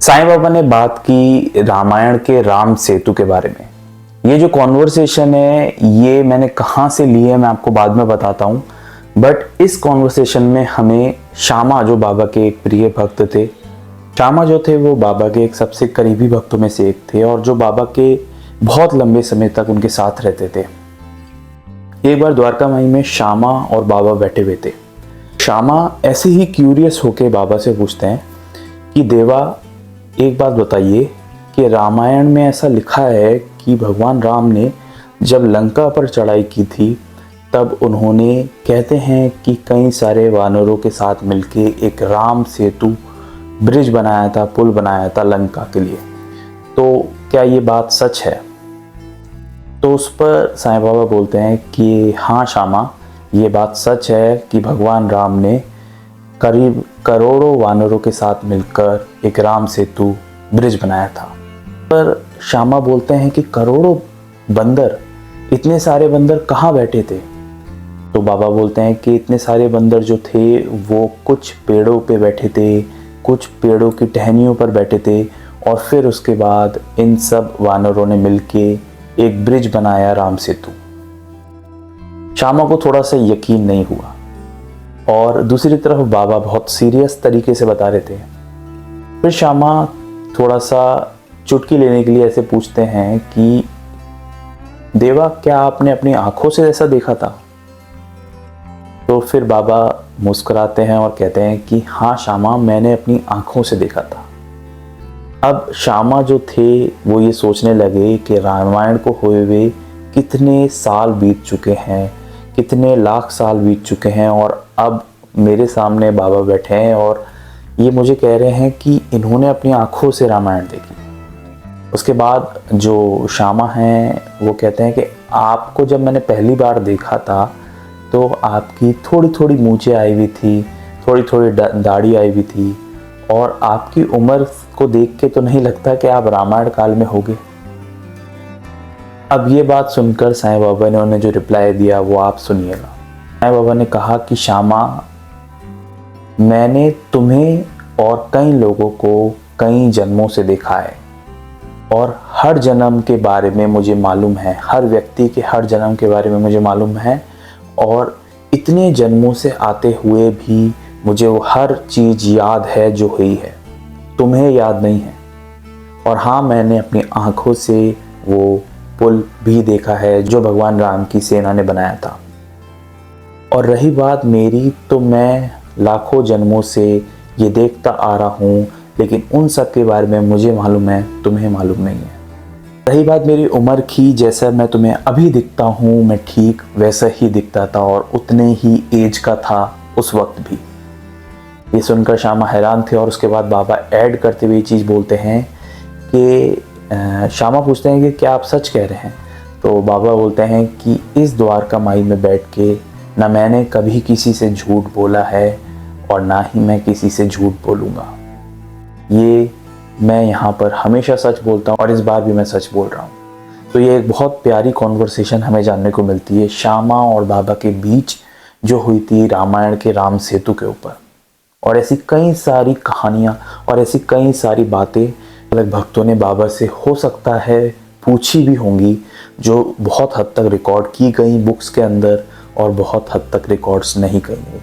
साईं बाबा ने बात की रामायण के राम सेतु के बारे में। ये जो कॉन्वर्सेशन है ये मैंने कहाँ से ली है मैं आपको बाद में बताता हूँ, बट इस कॉन्वर्सेशन में हमें श्यामा जो बाबा के एक प्रिय भक्त थे, श्यामा जो थे वो बाबा के एक सबसे करीबी भक्तों में से एक थे और जो बाबा के बहुत लंबे समय तक उनके साथ रहते थे। एक बार द्वारका माई में श्यामा और बाबा बैठे हुए थे। श्यामा ऐसे ही क्यूरियस होके बाबा से पूछते हैं कि देवा एक बात बताइए कि रामायण में ऐसा लिखा है कि भगवान राम ने जब लंका पर चढ़ाई की थी तब उन्होंने कहते हैं कि कई सारे वानरों के साथ मिलके एक राम सेतु ब्रिज बनाया था, पुल बनाया था लंका के लिए, तो क्या ये बात सच है? तो उस पर साईं बाबा बोलते हैं कि हाँ श्यामा, ये बात सच है कि भगवान राम ने करीब करोड़ों वानरों के साथ मिलकर एक राम सेतु ब्रिज बनाया था। पर श्यामा बोलते हैं कि करोड़ों बंदर, इतने सारे बंदर कहाँ बैठे थे? तो बाबा बोलते हैं कि इतने सारे बंदर जो थे वो कुछ पेड़ों पे बैठे थे, कुछ पेड़ों की टहनियों पर बैठे थे और फिर उसके बाद इन सब वानरों ने मिलके एक ब्रिज बनाया राम सेतु। श्यामा को थोड़ा सा यकीन नहीं हुआ और दूसरी तरफ बाबा बहुत सीरियस तरीके से बता रहे थे। फिर श्यामा थोड़ा सा चुटकी लेने के लिए ऐसे पूछते हैं कि देवा क्या आपने अपनी आंखों से ऐसा देखा था? तो फिर बाबा मुस्कुराते हैं और कहते हैं कि हाँ श्यामा, मैंने अपनी आंखों से देखा था। अब श्यामा जो थे वो ये सोचने लगे कि रामायण को हुए हुए कितने साल बीत चुके हैं, कितने लाख साल बीत चुके हैं और अब मेरे सामने बाबा बैठे हैं और ये मुझे कह रहे हैं कि इन्होंने अपनी आंखों से रामायण देखी। उसके बाद जो श्यामा हैं वो कहते हैं कि आपको जब मैंने पहली बार देखा था तो आपकी थोड़ी थोड़ी मूंछें आई हुई थी, थोड़ी थोड़ी दाढ़ी आई हुई थी और आपकी उम्र को देख के तो नहीं लगता कि आप रामायण काल में होगे। अब ये बात सुनकर साईं बाबा ने उन्हें जो रिप्लाई दिया वो आप सुनिएगा। साईं बाबा ने कहा कि श्यामा, मैंने तुम्हें और कई लोगों को कई जन्मों से देखा है और हर जन्म के बारे में मुझे मालूम है, हर व्यक्ति के हर जन्म के बारे में मुझे मालूम है और इतने जन्मों से आते हुए भी मुझे वो हर चीज़ याद है जो हुई है, तुम्हें याद नहीं है। और हाँ, मैंने अपनी आँखों से वो पुल भी देखा है जो भगवान राम की सेना ने बनाया था। और रही बात मेरी, तो मैं लाखों जन्मों से ये देखता आ रहा हूँ, लेकिन उन सब के बारे में मुझे मालूम है, तुम्हें मालूम नहीं है। रही बात मेरी उम्र की, जैसा मैं तुम्हें अभी दिखता हूँ मैं ठीक वैसा ही दिखता था और उतने ही एज का था उस वक्त भी। ये सुनकर श्यामा हैरान थे और उसके बाद बाबा ऐड करते हुए ये चीज़ बोलते हैं कि श्यामा पूछते हैं कि क्या आप सच कह रहे हैं? तो बाबा बोलते हैं कि इस द्वारका माई में बैठ के ना मैंने कभी किसी से झूठ बोला है और ना ही मैं किसी से झूठ बोलूँगा। ये मैं यहाँ पर हमेशा सच बोलता हूँ और इस बार भी मैं सच बोल रहा हूँ। तो ये एक बहुत प्यारी कॉन्वर्सेशन हमें जानने को मिलती है श्यामा और बाबा के बीच जो हुई थी रामायण के राम सेतु के ऊपर। और ऐसी कई सारी कहानियाँ और ऐसी कई सारी बातें अलग भक्तों ने बाबा से हो सकता है पूछी भी होंगी, जो बहुत हद तक रिकॉर्ड की गई बुक्स के अंदर और बहुत हद तक रिकॉर्ड्स नहीं की गई।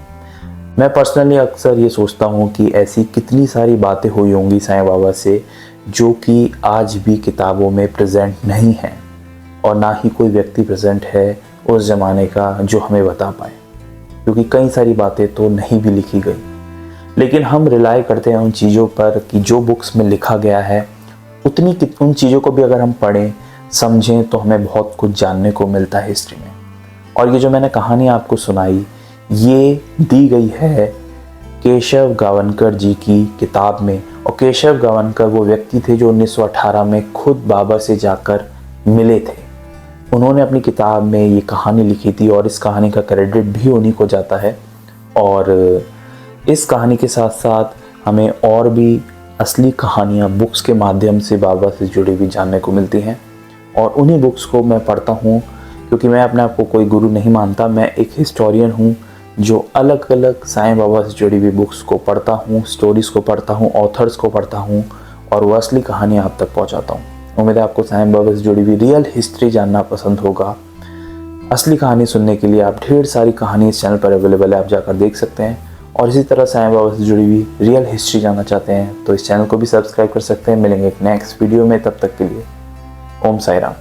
मैं पर्सनली अक्सर ये सोचता हूँ कि ऐसी कितनी सारी बातें हुई होंगी साईं बाबा से जो कि आज भी किताबों में प्रेजेंट नहीं है और ना ही कोई व्यक्ति प्रेजेंट है उस ज़माने का जो हमें बता पाए, क्योंकि कई सारी बातें तो नहीं भी लिखी गई। लेकिन हम रिलाई करते हैं उन चीज़ों पर कि जो बुक्स में लिखा गया है उन चीज़ों को भी अगर हम पढ़ें समझें तो हमें बहुत कुछ जानने को मिलता है हिस्ट्री में। और ये जो मैंने कहानी आपको सुनाई ये दी गई है केशव गावनकर जी की किताब में। और केशव गावनकर वो व्यक्ति थे जो 1918 में खुद बाबा से जाकर मिले थे। उन्होंने अपनी किताब में ये कहानी लिखी थी और इस कहानी का क्रेडिट भी उन्हीं को जाता है। और इस कहानी के साथ साथ हमें और भी असली कहानियाँ बुक्स के माध्यम से बाबा से जुड़ी हुई जानने को मिलती हैं और उन्हीं बुक्स को मैं पढ़ता हूँ, क्योंकि मैं अपने आप को कोई गुरु नहीं मानता। मैं एक हिस्टोरियन हूँ जो अलग अलग साईं बाबा से जुड़ी हुई बुक्स को पढ़ता हूँ, स्टोरीज़ को पढ़ता हूँ, ऑथर्स को पढ़ता हूँ और वो असली कहानी आप तक पहुंचाता हूँ। उम्मीद है आपको साईं बाबा से जुड़ी हुई रियल हिस्ट्री जानना पसंद होगा। असली कहानी सुनने के लिए आप ढेर सारी कहानी इस चैनल पर अवेलेबल है, आप जाकर देख सकते हैं। और इसी तरह साईं बाबा से जुड़ी हुई रियल हिस्ट्री जानना चाहते हैं तो इस चैनल को भी सब्सक्राइब कर सकते हैं। मिलेंगे एक नेक्स्ट वीडियो में, तब तक के लिए ओम साई राम।